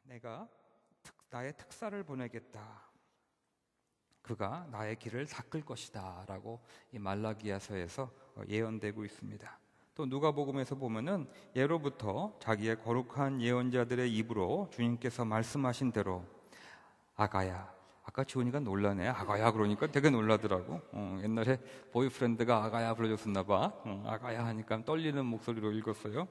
내가 나의 특사를 보내겠다. 그가 나의 길을 닦을 것이다 라고 이 말라기야서에서 예언되고 있습니다. 또 누가복음에서 보면은 예로부터 자기의 거룩한 예언자들의 입으로 주님께서 말씀하신 대로 아가야, 아까 지훈이가 놀라네. 아가야 그러니까 되게 놀라더라고. 옛날에 보이프렌드가 아가야 불러줬었나 봐. 아가야 하니까 떨리는 목소리로 읽었어요.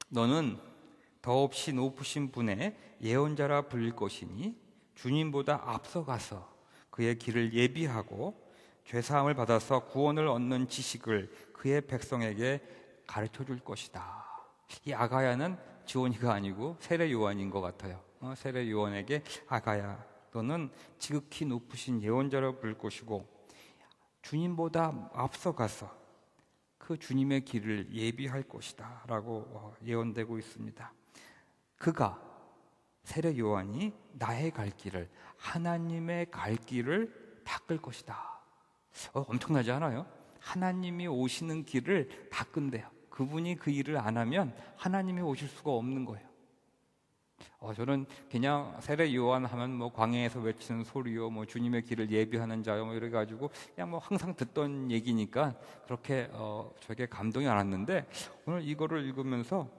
너는 더없이 높으신 분의 예언자라 불릴 것이니 주님보다 앞서가서 그의 길을 예비하고 죄사함을 받아서 구원을 얻는 지식을 그의 백성에게 가르쳐 줄 것이다. 이 아가야는 지온이가 아니고 세례 요한인 것 같아요. 세례 요한에게 아가야, 너는 지극히 높으신 예언자라 부를 것이고 주님보다 앞서가서 그 주님의 길을 예비할 것이다 라고 예언되고 있습니다. 그가, 세례 요한이 나의 갈 길을, 하나님의 갈 길을 닦을 것이다. 엄청나지 않아요? 하나님이 오시는 길을 닦은대요. 그분이 그 일을 안 하면 하나님이 오실 수가 없는 거예요. 저는 그냥 세례 요한 하면 뭐 광야에서 외치는 소리요, 뭐 주님의 길을 예비하는 자요, 뭐 이래가지고 그냥 뭐 항상 듣던 얘기니까 그렇게 저에게 감동이 안 왔는데, 오늘 이거를 읽으면서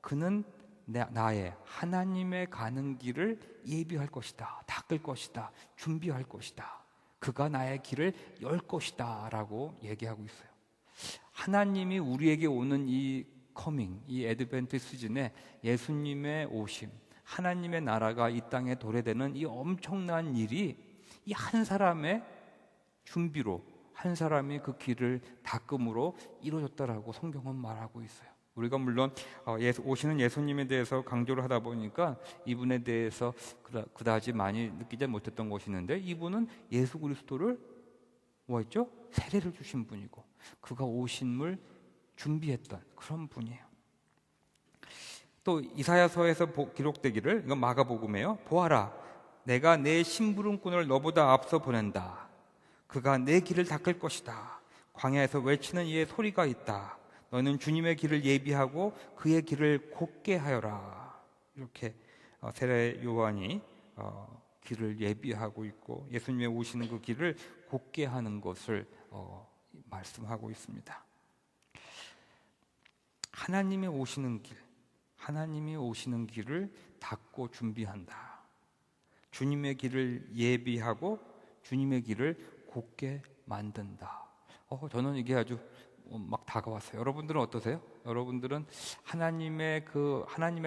그는 나의 하나님의 가는 길을 예비할 것이다, 닦을 것이다, 준비할 것이다. 그가 나의 길을 열 것이다 라고 얘기하고 있어요. 하나님이 우리에게 오는 이 커밍, 이 애드벤트 시즌에 예수님의 오심, 하나님의 나라가 이 땅에 도래되는 이 엄청난 일이 이 한 사람의 준비로, 한 사람이 그 길을 닦음으로 이루어졌다라고 성경은 말하고 있어요. 우리가 물론 오시는 예수님에 대해서 강조를 하다 보니까 이분에 대해서 그다지 많이 느끼지 못했던 것이 있는데, 이분은 예수 그리스도를 뭐였죠? 세례를 주신 분이고 그가 오심을 준비했던 그런 분이에요. 또 이사야서에서 기록되기를, 이건 마가복음이에요. 보아라, 내가 내 심부름꾼을 너보다 앞서 보낸다. 그가 내 길을 닦을 것이다. 광야에서 외치는 이의 소리가 있다. 너는 주님의 길을 예비하고 그의 길을 곧게 하여라. 이렇게 세례 요한이 길을 예비하고 있고 예수님의 오시는 그 길을 곧게 하는 것을 말씀하고 있습니다. 하나님의 오시는 길, 하나님이 오시는 길을 닦고 준비한다. 주님의 길을 예비하고 주님의 길을 곧게 만든다. 저는 이게 아주 막 다가왔어요. 여러분들은 어떠세요? 여러분들은 하나님의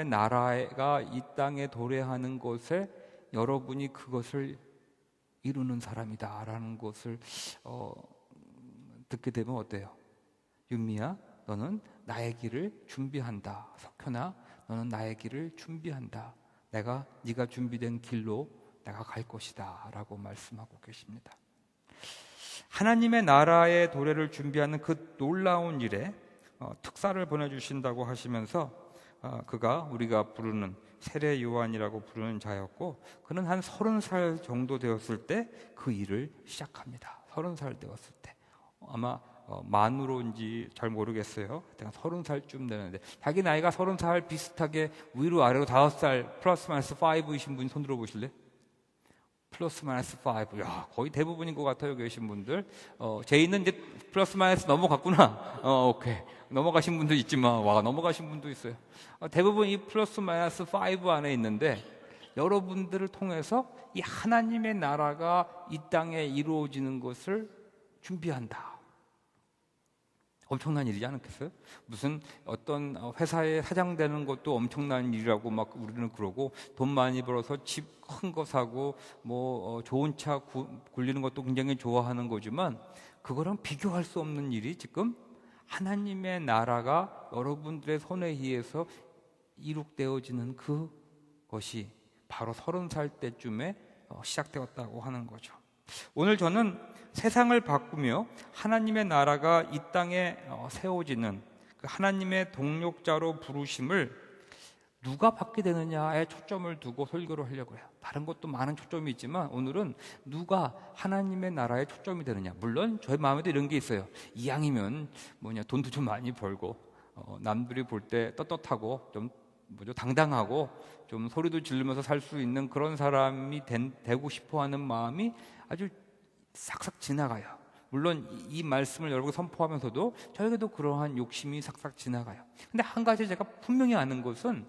나라가 이 땅에 도래하는 것에 여러분이 그것을 이루는 사람이다라는 것을 듣게 되면 어때요? 윤미야, 너는 나의 길을 준비한다. 석현아, 너는 나의 길을 준비한다. 네가 준비된 길로 내가 갈 것이다 라고 말씀하고 계십니다. 하나님의 나라의 도래를 준비하는 그 놀라운 일에 특사를 보내주신다고 하시면서 그가 우리가 부르는 세례 요한이라고 부르는 자였고, 그는 한 30살 정도 되었을 때 그 일을 시작합니다. 30살 되었을 때, 아마 만으로인지 잘 모르겠어요. 30살쯤 되는데, 자기 나이가 30살 비슷하게 위로 아래로 5살 플러스 마이너스 5이신 분 손 들어보실래요? 플러스 마이너스 5. 야, 거의 대부분인 것 같아요, 계신 분들. 제이는 이제 플러스 마이너스 넘어갔구나. 오케이. 넘어가신 분도 있지만, 넘어가신 분도 있어요. 대부분 이 플러스 마이너스 5 안에 있는데, 여러분들을 통해서 이 하나님의 나라가 이 땅에 이루어지는 것을 준비한다. 엄청난 일이지 않겠어요? 무슨 어떤 회사에 사장 되는 것도 엄청난 일이라고 막 우리는 그러고, 돈 많이 벌어서 집 큰 거 사고 뭐 좋은 차 굴리는 것도 굉장히 좋아하는 거지만, 그거랑 비교할 수 없는 일이 지금 하나님의 나라가 여러분들의 손에 의해서 이룩되어지는 그것이 바로 30살 때쯤에 시작되었다고 하는 거죠. 오늘 저는 세상을 바꾸며 하나님의 나라가 이 땅에 세워지는 그 하나님의 동력자로 부르심을 누가 받게 되느냐에 초점을 두고 설교를 하려고 해요. 다른 것도 많은 초점이 있지만 오늘은 누가 하나님의 나라에 초점이 되느냐. 물론 저희 마음에도 이런 게 있어요. 이왕이면 돈도 좀 많이 벌고 남들이 볼 때 떳떳하고 좀 뭐죠? 당당하고 좀 소리도 지르면서 살 수 있는 그런 사람이 되고 싶어하는 마음이 아주 싹싹 지나가요. 물론 이 말씀을 여러분 선포하면서도 저에게도 그러한 욕심이 싹싹 지나가요. 근데 한 가지 제가 분명히 아는 것은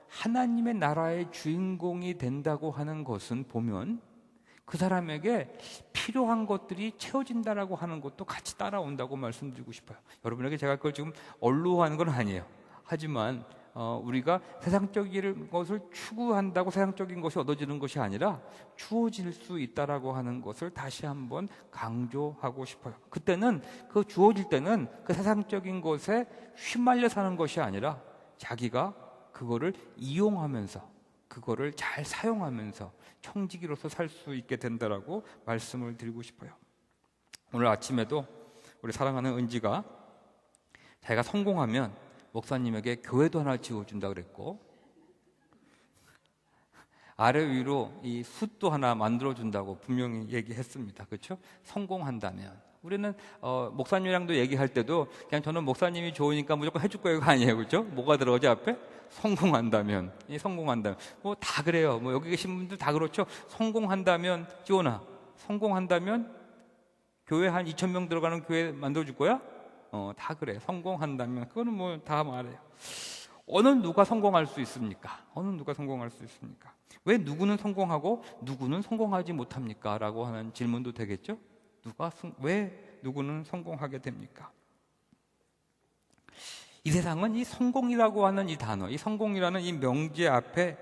하나님의 나라의 주인공이 된다고 하는 것은 보면 그 사람에게 필요한 것들이 채워진다라고 하는 것도 같이 따라온다고 말씀드리고 싶어요. 여러분에게 제가 그걸 지금 언로하는 건 아니에요. 하지만 우리가 세상적인 것을 추구한다고 세상적인 것이 얻어지는 것이 아니라 주어질 수 있다라고 하는 것을 다시 한번 강조하고 싶어요. 그때는 그 주어질 때는 그 세상적인 것에 휘말려 사는 것이 아니라 자기가 그거를 이용하면서 그거를 잘 사용하면서 청지기로서 살 수 있게 된다라고 말씀을 드리고 싶어요. 오늘 아침에도 우리 사랑하는 은지가 자기가 성공하면 목사님에게 교회도 하나 지어준다 그랬고 아래 위로 이 숯도 하나 만들어준다고 분명히 얘기했습니다. 그렇죠? 성공한다면 우리는 목사님이랑도 얘기할 때도 그냥 저는 목사님이 좋으니까 무조건 해줄 거예요가 아니에요. 그렇죠? 뭐가 들어가죠 앞에? 성공한다면. 성공한다면 뭐 다 그래요. 뭐 여기 계신 분들 다 그렇죠? 성공한다면 지원아 성공한다면 교회 한 2,000명 들어가는 교회 만들어줄 거야? 다 그래. 성공한다면 그거는 뭐 다 말해요. 어느 누가 성공할 수 있습니까? 어느 누가 성공할 수 있습니까? 왜 누구는 성공하고 누구는 성공하지 못합니까? 라고 하는 질문도 되겠죠? 왜 누구는 성공하게 됩니까? 이 세상은 이 성공이라고 하는 이 단어, 이 성공이라는 이 명제 앞에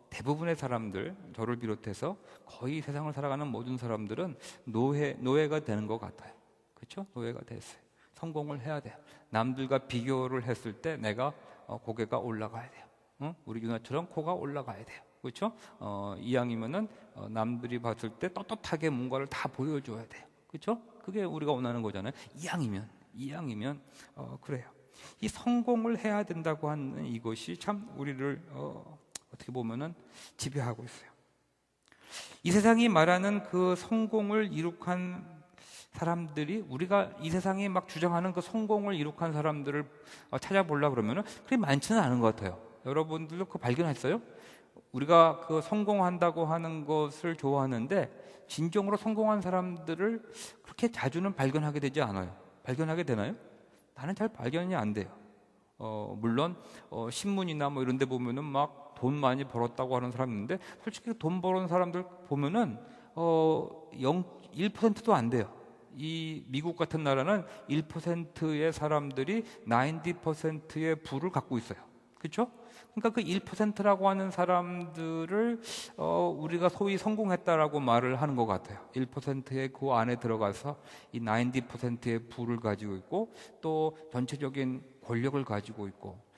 대부분의 사람들, 저를 비롯해서 거의 세상을 살아가는 모든 사람들은 노예가 되는 것 같아요. 그렇죠? 노예가 됐어요. 성공을 해야 돼요. 남들과 비교를 했을 때 내가 고개가 올라가야 돼요. 우리 유나처럼 코가 올라가야 돼요. 그렇죠? 이왕이면은 남들이 봤을 때 떳떳하게 뭔가를 다 보여줘야 돼요. 그렇죠? 그게 우리가 원하는 거잖아요. 이왕이면 그래요. 이 성공을 해야 된다고 하는 이것이 참 우리를 어떻게 보면은 지배하고 있어요. 이 세상이 말하는 그 성공을 이룩한 사람들이 우리가 이 세상에 막 주장하는 그 성공을 이룩한 사람들을 찾아보려고 그러면은 그렇게 많지는 않은 것 같아요. 여러분들도 그거 발견했어요? 우리가 그 성공한다고 하는 것을 좋아하는데 진정으로 성공한 사람들을 그렇게 자주는 발견하게 되지 않아요. 발견하게 되나요? 나는 잘 발견이 안 돼요. 물론 신문이나 뭐 이런 데 보면은 막 돈 많이 벌었다고 하는 사람이 있는데 솔직히 돈 버는 사람들 보면은 1%도 안 돼요. 이 미국 같은 나라는 1%의 사람들이 90%의 부를 갖고 있어요. 그렇죠? 그러니까 그 1%라고 하는 사람들을 우리가 소위 성공했다라고 말을 하는 것 같아요. 1%의 그 안에 들어가서 이 90%의 부를 가지고 있고 또 전체적인 권력을 가지고 있고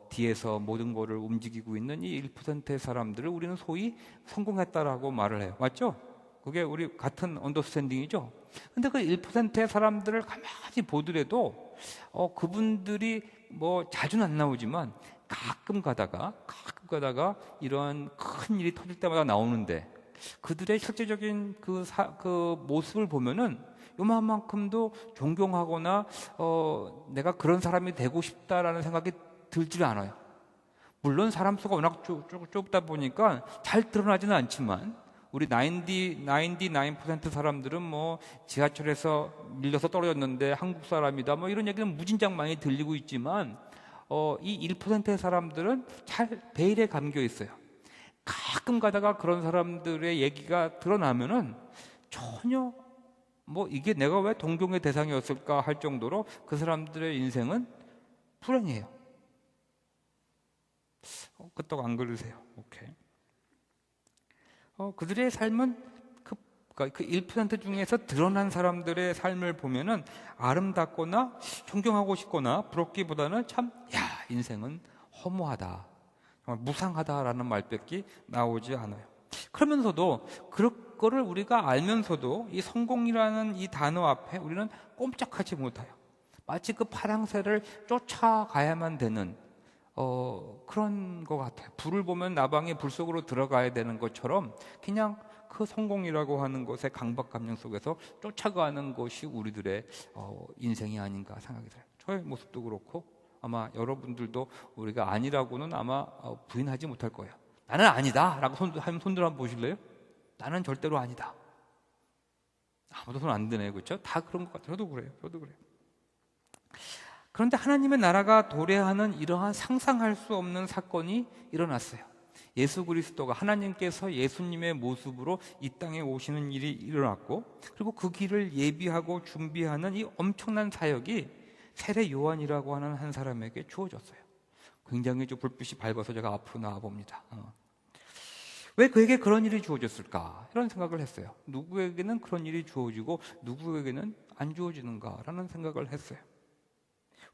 뒤에서 모든 것을 움직이고 있는 이 1%의 사람들을 우리는 소위 성공했다라고 말을 해요. 맞죠? 그게 우리 같은 언더스탠딩이죠. 근데 그 1%의 사람들을 가만히 보더라도 그분들이 뭐 자주는 안 나오지만 가끔 가다가 이러한 큰 일이 터질 때마다 나오는데 그들의 실제적인 그 모습을 보면은 요만큼도 존경하거나 내가 그런 사람이 되고 싶다라는 생각이 들지 않아요. 물론 사람 수가 워낙 좁다 보니까 잘 드러나지는 않지만 우리 99% 사람들은 뭐 지하철에서 밀려서 떨어졌는데 한국 사람이다 뭐 이런 얘기는 무진장 많이 들리고 있지만 이 1%의 사람들은 잘 베일에 감겨 있어요. 가끔 가다가 그런 사람들의 얘기가 드러나면은 전혀 뭐 이게 내가 왜 동경의 대상이었을까 할 정도로 그 사람들의 인생은 불행해요. 끄떡 안 그러세요? 오케이. 그들의 삶은 그 1% 중에서 드러난 사람들의 삶을 보면은 아름답거나 존경하고 싶거나 부럽기보다는 참, 인생은 허무하다, 정말 무상하다라는 말밖에 나오지 않아요. 그러면서도 그거를 우리가 알면서도 이 성공이라는 이 단어 앞에 우리는 꼼짝하지 못해요. 마치 그 파랑새를 쫓아가야만 되는 그런 것 같아요. 불을 보면 나방이 불 속으로 들어가야 되는 것처럼 그냥 그 성공이라고 하는 것의 강박감정 속에서 쫓아가는 것이 우리들의 인생이 아닌가 생각이 들어요. 저의 모습도 그렇고 아마 여러분들도 우리가 아니라고는 아마 부인하지 못할 거예요. 나는 아니다 라고 손들 한번 보실래요? 나는 절대로 아니다. 아무도 손 안 드네요. 그렇죠? 다 그런 것 같아요. 저도 그래요. 그런데 하나님의 나라가 도래하는 이러한 상상할 수 없는 사건이 일어났어요. 예수 그리스도가, 하나님께서 예수님의 모습으로 이 땅에 오시는 일이 일어났고, 그리고 그 길을 예비하고 준비하는 이 엄청난 사역이 세례 요한이라고 하는 한 사람에게 주어졌어요. 굉장히 좀 불빛이 밝아서 제가 앞으로 나와 봅니다. 왜 그에게 그런 일이 주어졌을까? 이런 생각을 했어요. 누구에게는 그런 일이 주어지고 누구에게는 안 주어지는가라는 생각을 했어요.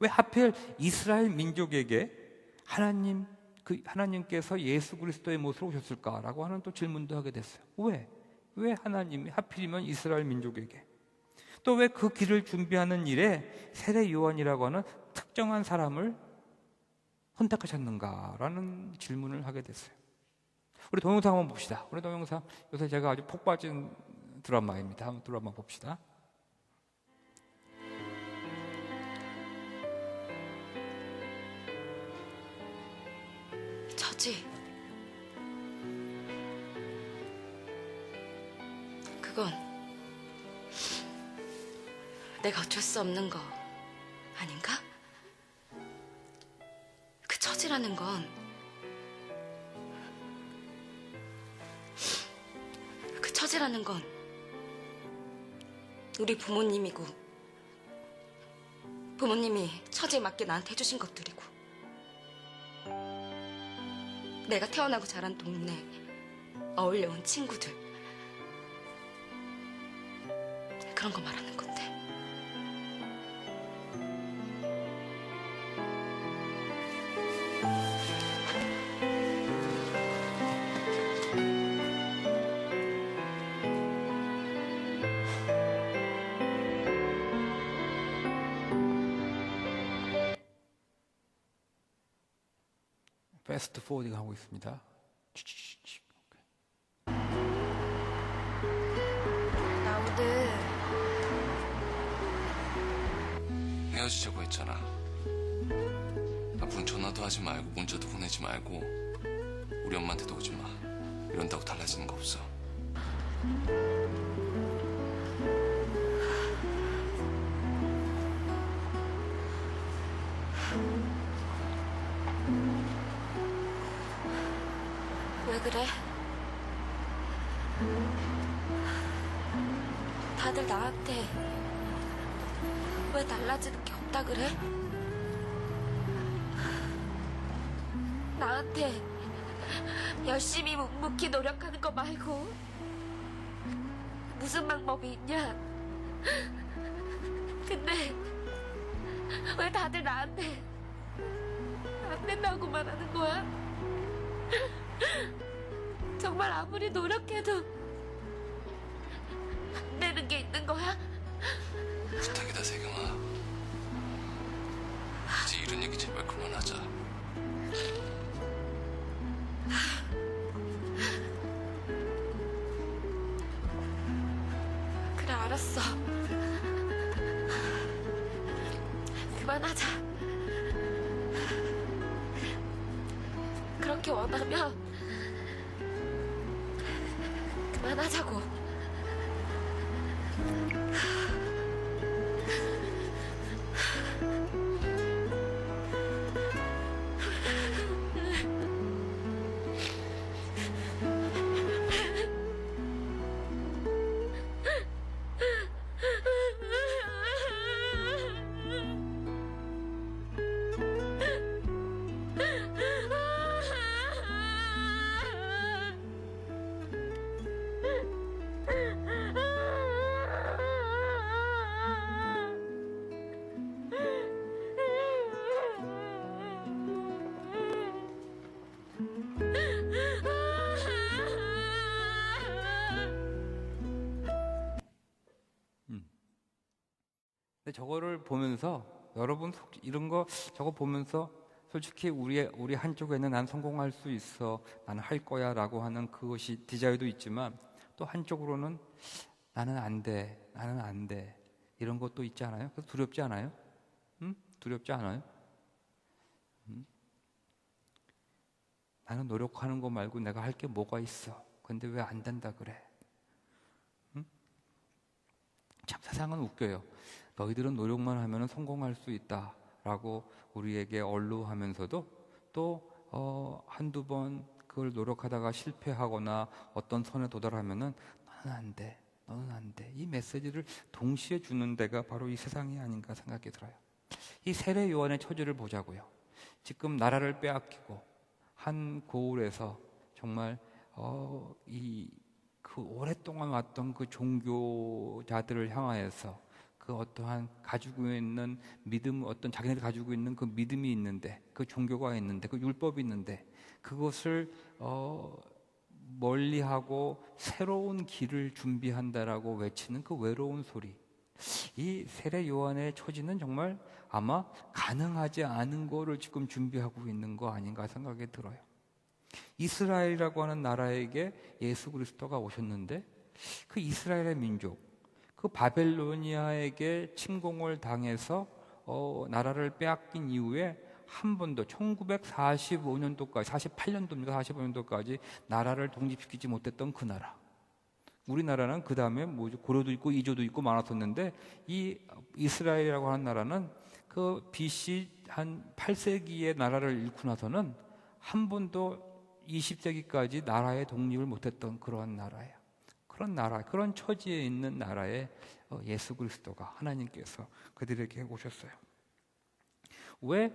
왜 하필 이스라엘 민족에게 하나님께서 예수 그리스도의 모습으로 오셨을까라고 하는 또 질문도 하게 됐어요. 왜 하나님이 하필이면 이스라엘 민족에게? 또 왜 그 길을 준비하는 일에 세례 요한이라고 하는 특정한 사람을 선택하셨는가라는 질문을 하게 됐어요. 우리 동영상 한번 봅시다. 우리 동영상 요새 제가 아주 폭 빠진 드라마입니다. 한번 드라마 봅시다. 처지, 그건 내가 어쩔 수 없는 거 아닌가? 그 처지라는 건 우리 부모님이고, 부모님이 처지에 맞게 나한테 해주신 것들이고, 내가 태어나고 자란 동네, 어울려온 친구들, 그런 거 말하는 건데. 패스트 포워딩 하고 있습니다. 나 오늘 헤어지자고 했잖아. 앞으로는 전화도 하지 말고 문자도 보내지 말고 우리 엄마한테도 오지 마. 이런다고 달라지는 거 없어. 왜 그래? 다들 나한테 왜 달라지는 게 없다 그래? 나한테 열심히 묵묵히 노력하는 거 말고 무슨 방법이 있냐? 근데 왜 다들 나한테 안 된다고만 하는 거야? 정말 아무리 노력해도 안 되는 게 있는 거야? 부탁이다, 세경아. 이제 이런 얘기 제발 그만하자. 그래, 알았어. 그만하자. 그렇게 원하면 그만하자고. 근데 저거를 보면서 여러분 이런 거 저거 보면서 솔직히 우리 한쪽에는 난 성공할 수 있어, 나는 할 거야라고 하는 그것이 디자이어도 있지만 또 한쪽으로는 나는 안 돼 이런 것도 있지 않아요? 그래서 두렵지 않아요? 두렵지 않아요? 나는 노력하는 거 말고 내가 할 게 뭐가 있어. 근데 왜 안 된다 그래? 참 세상은 웃겨요. 너희들은 노력만 하면 성공할 수 있다라고 우리에게 언루하면서도 또 한두 번 그걸 노력하다가 실패하거나 어떤 선에 도달하면은 너는 안 돼, 너는 안 돼. 이 메시지를 동시에 주는 데가 바로 이 세상이 아닌가 생각이 들어요. 이 세례 요한의 처지를 보자고요. 지금 나라를 빼앗기고 한 고을에서 정말 그 오랫동안 왔던 그 종교자들을 향하여서 그 어떠한 가지고 있는 믿음, 어떤 자기네들이 가지고 있는 그 믿음이 있는데, 그 종교가 있는데, 그 율법이 있는데, 그것을 멀리하고 새로운 길을 준비한다라고 외치는 그 외로운 소리. 이 세례 요한의 처지는 정말 아마 가능하지 않은 거를 지금 준비하고 있는 거 아닌가 생각이 들어요. 이스라엘이라고 하는 나라에게 예수 그리스도가 오셨는데, 그 이스라엘의 민족, 그 바벨로니아에게 침공을 당해서 나라를 빼앗긴 이후에 한 번도 1945년도까지 48년도입니다. 45년도까지 나라를 독립시키지 못했던 그 나라. 우리나라는 그 다음에 고려도 있고 이조도 있고 많았었는데, 이 이스라엘이라고 하는 나라는 그 BC 한 8세기의 나라를 잃고 나서는 한 번도 20세기까지 나라의 독립을 못했던 그런 나라예요. 그런 나라, 그런 처지에 있는 나라에 예수 그리스도가, 하나님께서 그들에게 오셨어요. 왜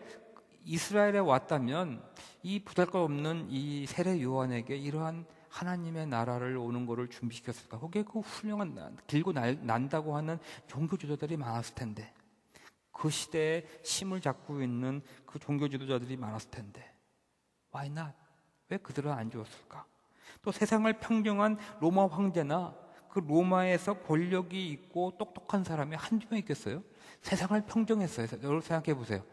이스라엘에 왔다면 이 부잘것없는 이 세례 요한에게 이러한 하나님의 나라를 오는 것을 준비시켰을까? 거기에 그 훌륭한 길고 난다고 하는 종교 지도자들이 많았을 텐데, 그 시대에 힘을 잡고 있는 그 종교 지도자들이 많았을 텐데, why not? 왜 그들은 안 주었을까? 또 세상을 평정한 로마 황제나 그 로마에서 권력이 있고 똑똑한 사람이 한두 명 있겠어요? 세상을 평정했어요. 여러분 생각해 보세요.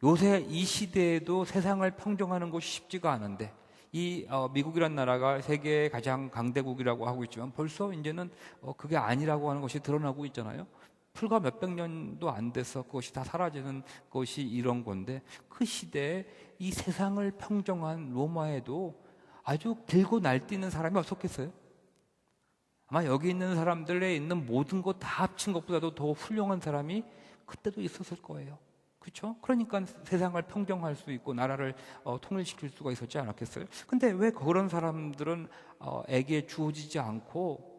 요새 이 시대에도 세상을 평정하는 것이 쉽지가 않은데, 이 미국이란 나라가 세계의 가장 강대국이라고 하고 있지만 벌써 이제는 그게 아니라고 하는 것이 드러나고 있잖아요. 불과 몇백 년도 안 돼서 그것이 다 사라지는 것이 이런 건데, 그 시대에 이 세상을 평정한 로마에도 아주 길고 날뛰는 사람이 없었겠어요? 아마 여기 있는 사람들에 있는 모든 것 다 합친 것보다도 더 훌륭한 사람이 그때도 있었을 거예요. 그렇죠? 그러니까 세상을 평정할 수 있고 나라를 통일시킬 수가 있었지 않았겠어요? 근데 왜 그런 사람들은 에게 주어지지 않고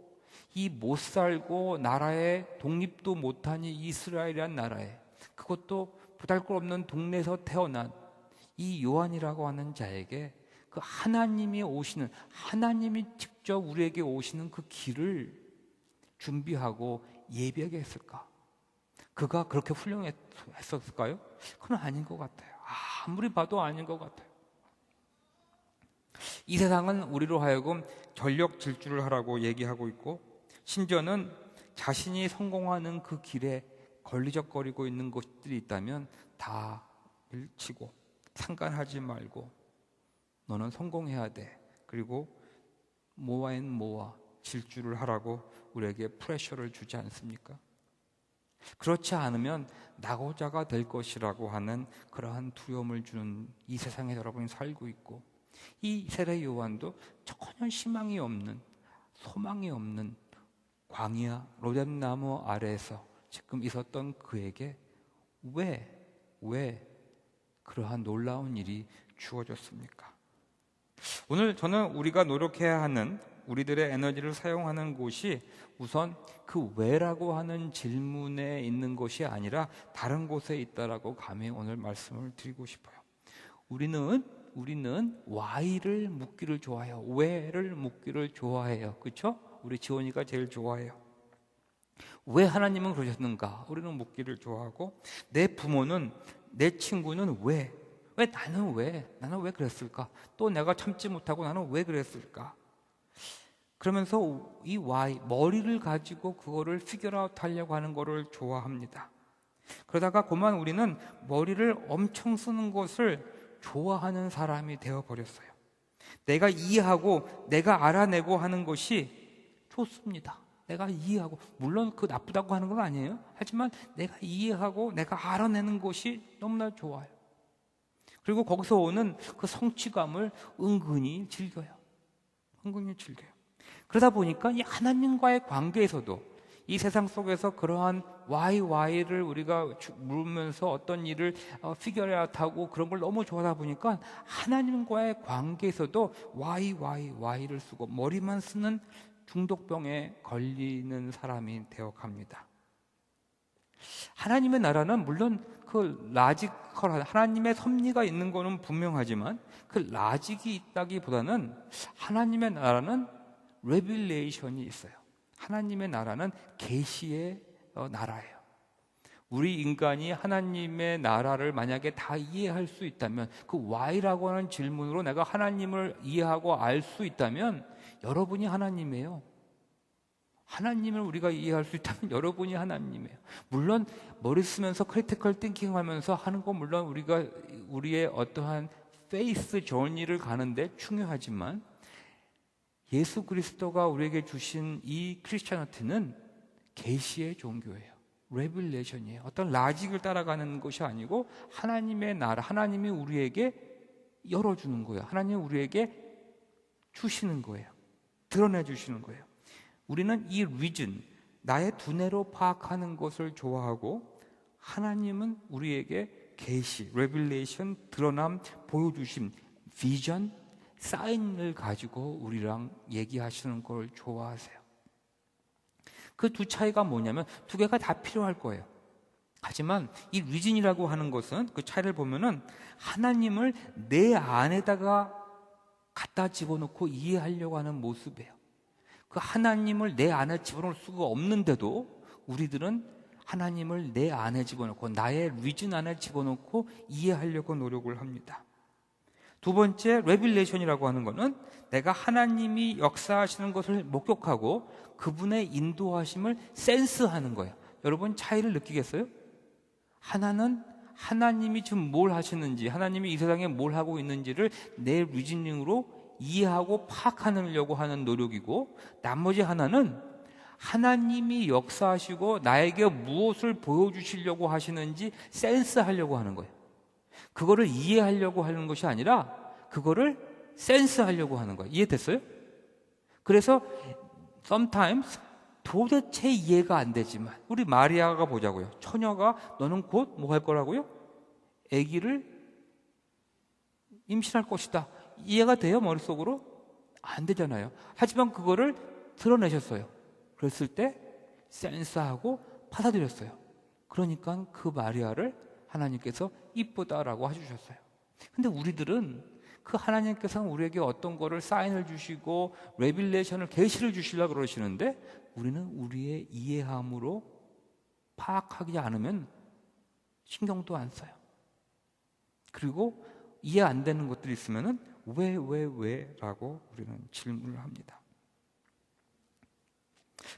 이 못 살고 나라에 독립도 못하니 이스라엘이란 나라에, 그것도 보잘것없는 동네에서 태어난 이 요한이라고 하는 자에게 그 하나님이 오시는, 하나님이 직접 우리에게 오시는 그 길을 준비하고 예비하게 했을까? 그가 그렇게 훌륭했었을까요? 그건 아닌 것 같아요. 아무리 봐도 아닌 것 같아요. 이 세상은 우리로 하여금 전력 질주를 하라고 얘기하고 있고, 심지어는 자신이 성공하는 그 길에 걸리적거리고 있는 것들이 있다면 다 밀치고 상관하지 말고 너는 성공해야 돼. 그리고 모아 질주를 하라고 우리에게 프레셔를 주지 않습니까? 그렇지 않으면 낙오자가 될 것이라고 하는 그러한 두려움을 주는 이 세상에 여러분이 살고 있고, 이 세례 요한도 전혀 희망이 없는, 소망이 없는 광야 로뎀나무 아래에서 지금 있었던 그에게 왜 그러한 놀라운 일이 주어졌습니까? 오늘 저는 우리가 노력해야 하는, 우리들의 에너지를 사용하는 곳이 우선 그 왜라고 하는 질문에 있는 것이 아니라 다른 곳에 있다라고 감히 오늘 말씀을 드리고 싶어요. 우리는 why를 묻기를 좋아해요. 왜를 묻기를 좋아해요. 그렇죠? 우리 지원이가 제일 좋아해요. 왜 하나님은 그러셨는가? 우리는 묻기를 좋아하고, 내 부모는, 내 친구는 왜 나는 왜 그랬을까? 또 내가 참지 못하고 나는 왜 그랬을까? 그러면서 이 why, 머리를 가지고 그거를 피겨아웃 하려고 하는 거를 좋아합니다. 그러다가 그만 우리는 머리를 엄청 쓰는 것을 좋아하는 사람이 되어버렸어요. 내가 이해하고 내가 알아내고 하는 것이 좋습니다. 내가 이해하고, 물론 그 나쁘다고 하는 건 아니에요. 하지만 내가 이해하고 내가 알아내는 것이 너무나 좋아요. 그리고 거기서 오는 그 성취감을 은근히 즐겨요. 은근히 즐겨요. 그러다 보니까 이 하나님과의 관계에서도 이 세상 속에서 그러한 why를 우리가 물으면서 어떤 일을 figure out 하고 그런 걸 너무 좋아하다 보니까 하나님과의 관계에서도 why를 쓰고 머리만 쓰는 중독병에 걸리는 사람이 되어갑니다. 하나님의 나라는 물론 그 라지컬한 하나님의 섭리가 있는 거는 분명하지만 그 라직이 있다기보다는 하나님의 나라는 레빌레이션이 있어요. 하나님의 나라는 계시의 나라예요. 우리 인간이 하나님의 나라를 만약에 다 이해할 수 있다면, 그 why라고 하는 질문으로 내가 하나님을 이해하고 알 수 있다면 여러분이 하나님이에요. 하나님을 우리가 이해할 수 있다면 여러분이 하나님이에요. 물론 머리 쓰면서 크리티컬 띵킹 하면서 하는 건 물론 우리의 어떠한 페이스 저니를 가는데 중요하지만, 예수 그리스도가 우리에게 주신 이 크리스천리티는 계시의 종교예요. 레빌레이션이에요. 어떤 라직을 따라가는 것이 아니고 하나님의 나라, 하나님이 우리에게 열어주는 거예요. 하나님이 우리에게 주시는 거예요. 드러내 주시는 거예요. 우리는 이 리전, 나의 두뇌로 파악하는 것을 좋아하고, 하나님은 우리에게 계시, 레빌레이션, 드러남, 보여주심, 비전, 사인을 가지고 우리랑 얘기하시는 걸 좋아하세요. 그 두 차이가 뭐냐면 두 개가 다 필요할 거예요. 하지만 이 리즌이라고 하는 것은 그 차이를 보면은 하나님을 내 안에다가 갖다 집어넣고 이해하려고 하는 모습이에요. 그 하나님을 내 안에 집어넣을 수가 없는데도 우리들은 하나님을 내 안에 집어넣고 나의 리즌 안에 집어넣고 이해하려고 노력을 합니다. 두 번째, 레빌레이션이라고 하는 것은 내가 하나님이 역사하시는 것을 목격하고 그분의 인도하심을 센스하는 거예요. 여러분 차이를 느끼겠어요? 하나는 하나님이 지금 뭘 하시는지, 하나님이 이 세상에 뭘 하고 있는지를 내 리즈닝으로 이해하고 파악하려고 하는 노력이고, 나머지 하나는 하나님이 역사하시고 나에게 무엇을 보여주시려고 하시는지 센스하려고 하는 거예요. 그거를 이해하려고 하는 것이 아니라 그거를 센스하려고 하는 거예요. 이해됐어요? 그래서 sometimes 도대체 이해가 안 되지만, 우리 마리아가 보자고요. 처녀가 너는 곧 뭐 할 거라고요? 아기를 임신할 것이다. 이해가 돼요? 머릿속으로? 안 되잖아요. 하지만 그거를 드러내셨어요. 그랬을 때 센스하고 받아들였어요. 그러니까 그 마리아를 하나님께서 이쁘다라고 해주셨어요. 근데 우리들은 그 하나님께서는 우리에게 어떤 거를 사인을 주시고 레빌레이션을, 계시를 주시려고 그러시는데, 우리는 우리의 이해함으로 파악하지 않으면 신경도 안 써요. 그리고 이해 안 되는 것들이 있으면은 왜라고 우리는 질문을 합니다.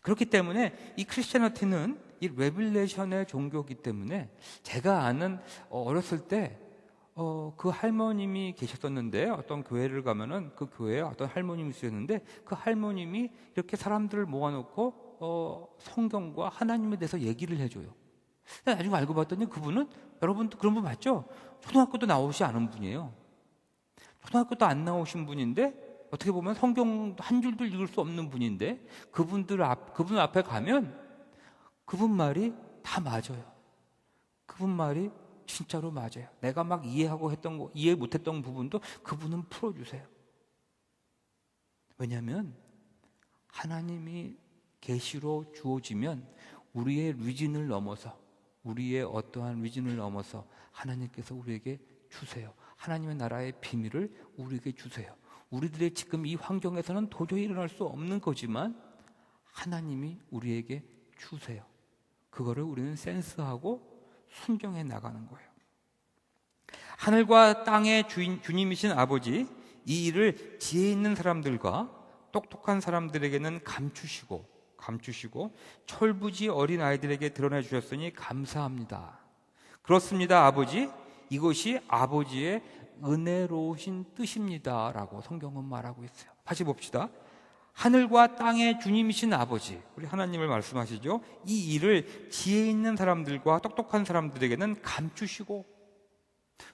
그렇기 때문에 이 크리스천리티는 이 레빌레이션의 종교이기 때문에, 제가 아는 어렸을 때 그 할머님이 계셨었는데, 어떤 교회를 가면은 그 교회에 어떤 할머님이 있었는데, 그 할머님이 이렇게 사람들을 모아놓고 성경과 하나님에 대해서 얘기를 해줘요. 나중에 알고 봤더니 그분은, 여러분도 그런 분 맞죠? 초등학교도 나오시 않은 분이에요. 초등학교도 안 나오신 분인데, 어떻게 보면 성경 한 줄도 읽을 수 없는 분인데, 그분 앞에 가면 그분 말이 다 맞아요. 그분 말이 진짜로 맞아요. 내가 막 이해하고 이해 못했던 부분도 그분은 풀어주세요. 왜냐하면 하나님이 계시로 주어지면 우리의 리진을 넘어서, 우리의 어떠한 리진을 넘어서 하나님께서 우리에게 주세요. 하나님의 나라의 비밀을 우리에게 주세요. 우리들의 지금 이 환경에서는 도저히 일어날 수 없는 거지만 하나님이 우리에게 주세요. 그거를 우리는 센스하고 순종해 나가는 거예요. 하늘과 땅의 주님이신 아버지, 이 일을 지혜 있는 사람들과 똑똑한 사람들에게는 감추시고 철부지 어린 아이들에게 드러내 주셨으니 감사합니다. 그렇습니다, 아버지. 이것이 아버지의 은혜로우신 뜻입니다 라고 성경은 말하고 있어요. 다시 봅시다. 하늘과 땅의 주님이신 아버지, 우리 하나님을 말씀하시죠. 이 일을 지혜 있는 사람들과 똑똑한 사람들에게는 감추시고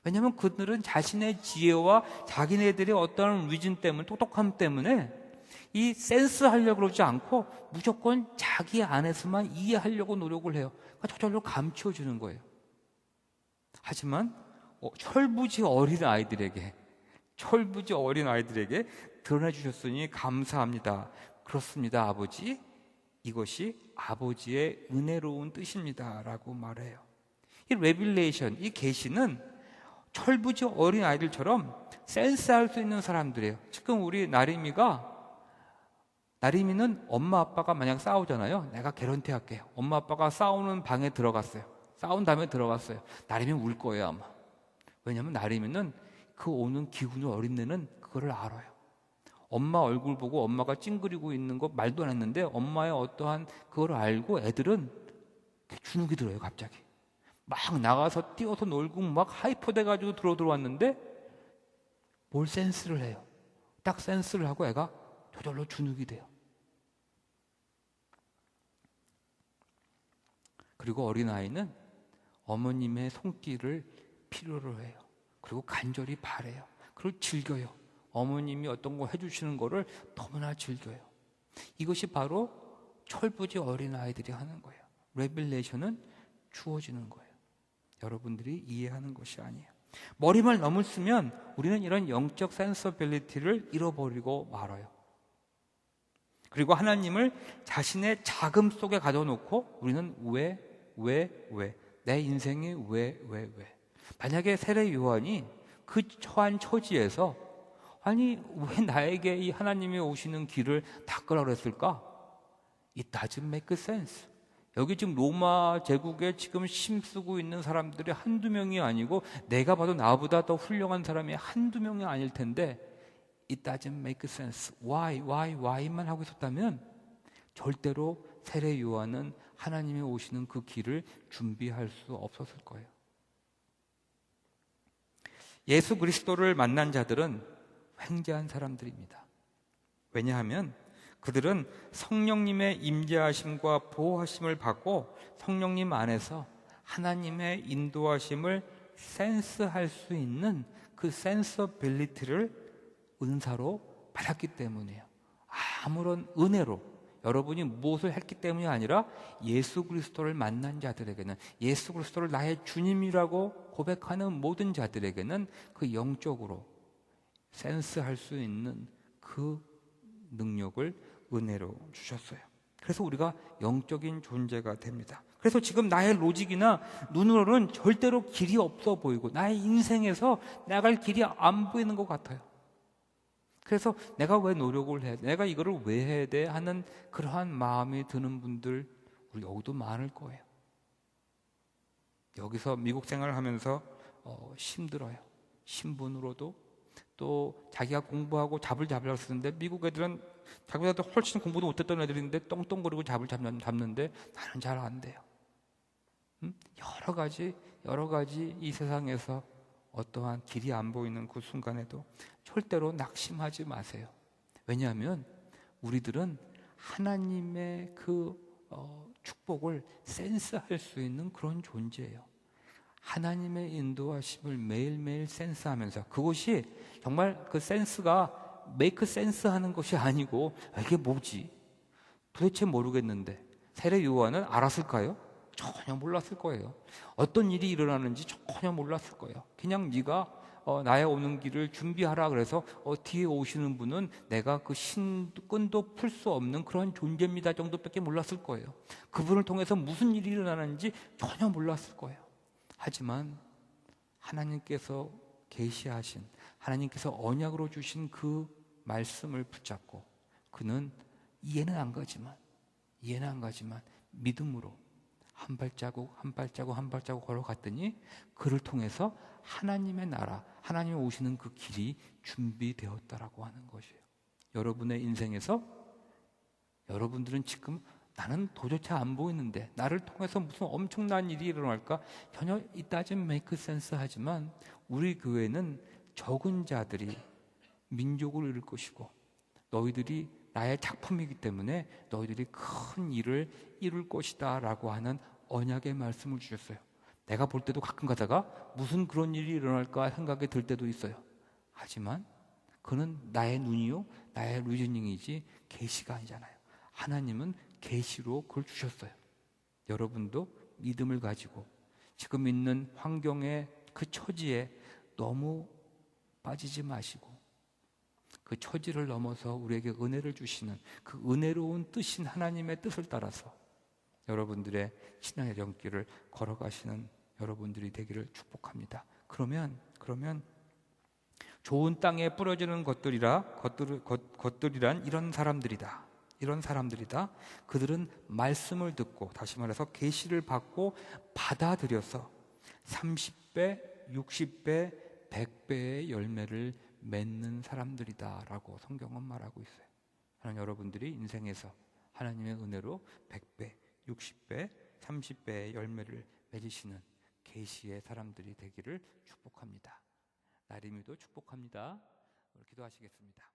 왜냐하면 그들은 자신의 지혜와 자기네들의 어떤 리즌 때문에, 똑똑함 때문에 이 센스 하려고 그러지 않고 무조건 자기 안에서만 이해하려고 노력을 해요. 그러니까 저절로 감춰주는 거예요. 하지만 철부지 어린 아이들에게 드러내주셨으니 감사합니다. 그렇습니다, 아버지. 이것이 아버지의 은혜로운 뜻입니다 라고 말해요. 이 레빌레이션, 이 계시는 철부지 어린 아이들처럼 센스할 수 있는 사람들이에요. 지금 우리 나림이는 엄마 아빠가 만약 싸우잖아요. 내가 개런티 할게요. 엄마 아빠가 싸우는 방에 들어갔어요. 싸운 다음에 들어갔어요. 나림이 울 거예요 아마. 왜냐하면 나림이는 그 오는 기분을, 어린애는 그거를 알아요. 엄마 얼굴 보고 엄마가 찡그리고 있는 거 말도 안 했는데 엄마의 어떠한 그걸 알고 애들은 주눅이 들어요. 갑자기 막 나가서 뛰어서 놀고 막 하이퍼 돼가지고 들어왔는데 뭘 센스를 해요. 딱 센스를 하고 애가 저절로 주눅이 돼요. 그리고 어린아이는 어머님의 손길을 필요로 해요. 그리고 간절히 바래요. 그리고 즐겨요. 어머님이 어떤 거 해주시는 거를 너무나 즐겨요. 이것이 바로 철부지 어린아이들이 하는 거예요. 레빌레이션은 주어지는 거예요. 여러분들이 이해하는 것이 아니에요. 머리만 넘으면 우리는 이런 영적 센서빌리티를 잃어버리고 말아요. 그리고 하나님을 자신의 자금 속에 가둬놓고 우리는 왜? 내 인생이 왜? 만약에 세례 요한이 그 처한 처지에서 아니 왜 나에게 이 하나님이 오시는 길을 닦으라고 그랬을까? It doesn't make sense. 여기 지금 로마 제국에 지금 힘쓰고 있는 사람들이 한두 명이 아니고 내가 봐도 나보다 더 훌륭한 사람이 한두 명이 아닐 텐데 It doesn't make sense. Why만 하고 있었다면 절대로 세례 요한은 하나님이 오시는 그 길을 준비할 수 없었을 거예요. 예수 그리스도를 만난 자들은 횡재한 사람들입니다. 왜냐하면 그들은 성령님의 임재하심과 보호하심을 받고 성령님 안에서 하나님의 인도하심을 센스할 수 있는 그 센서빌리티를 은사로 받았기 때문이에요. 아무런 은혜로 여러분이 무엇을 했기 때문이 아니라 예수 그리스도를 만난 자들에게는, 예수 그리스도를 나의 주님이라고 고백하는 모든 자들에게는 그 영적으로 센스할 수 있는 그 능력을 은혜로 주셨어요. 그래서 우리가 영적인 존재가 됩니다. 그래서 지금 나의 로직이나 눈으로는 절대로 길이 없어 보이고 나의 인생에서 나갈 길이 안 보이는 것 같아요. 그래서 내가 왜 노력을 해야 돼? 내가 이거를 왜 해야 돼? 하는 그러한 마음이 드는 분들 우리 여기도 많을 거예요. 여기서 미국 생활을 하면서 힘들어요. 신분으로도 또 자기가 공부하고 잡을 잡으려고 쓰는데 미국 애들은 자기보다 훨씬 공부도 못했던 애들인데 똥똥거리고 잡을 잡는데 나는 잘 안 돼요. 여러 가지 이 세상에서 어떠한 길이 안 보이는 그 순간에도 절대로 낙심하지 마세요. 왜냐하면 우리들은 하나님의 그 축복을 센스할 수 있는 그런 존재예요. 하나님의 인도하심을 매일매일 센스하면서, 그것이 정말 그 센스가 메이크 센스 하는 것이 아니고 이게 뭐지? 도대체 모르겠는데 세례 요한은 알았을까요? 전혀 몰랐을 거예요. 어떤 일이 일어나는지 전혀 몰랐을 거예요. 그냥 네가 나의 오는 길을 준비하라 그래서 뒤에 오시는 분은 내가 그 끈도 풀 수 없는 그런 존재입니다 정도밖에 몰랐을 거예요. 그분을 통해서 무슨 일이 일어나는지 전혀 몰랐을 거예요. 하지만 하나님께서 계시하신, 하나님께서 언약으로 주신 그 말씀을 붙잡고 그는 이해는 안 가지만 믿음으로 한 발자국 걸어갔더니 그를 통해서 하나님의 나라, 하나님이 오시는 그 길이 준비되었다라고 하는 것이에요. 여러분의 인생에서 여러분들은 지금 나는 도저히 안 보이는데 나를 통해서 무슨 엄청난 일이 일어날까? 전혀 it doesn't make sense 하지만 우리 교회는 적은 자들이 민족을 이룰 것이고 너희들이 나의 작품이기 때문에 너희들이 큰 일을 이룰 것이다 라고 하는 언약의 말씀을 주셨어요. 내가 볼 때도 가끔 가다가 무슨 그런 일이 일어날까 생각이 들 때도 있어요. 하지만 그는 나의 눈이요, 나의 리즈닝이지 계시가 아니잖아요. 하나님은 계시로 그걸 주셨어요. 여러분도 믿음을 가지고 지금 있는 환경의 그 처지에 너무 빠지지 마시고 그 처지를 넘어서 우리에게 은혜를 주시는 그 은혜로운 뜻인 하나님의 뜻을 따라서 여러분들의 신앙의 연길을 걸어가시는 여러분들이 되기를 축복합니다. 그러면 좋은 땅에 뿌려지는 것들이란 이런 사람들이다. 이런 사람들이다. 그들은 말씀을 듣고 다시 말해서 계시를 받고 받아들여서 30배, 60배, 100배의 열매를 맺는 사람들이다라고 성경은 말하고 있어요. 저는 여러분들이 인생에서 하나님의 은혜로 100배, 60배, 30배의 열매를 맺으시는 계시의 사람들이 되기를 축복합니다. 나림이도 축복합니다. 기도하시겠습니다.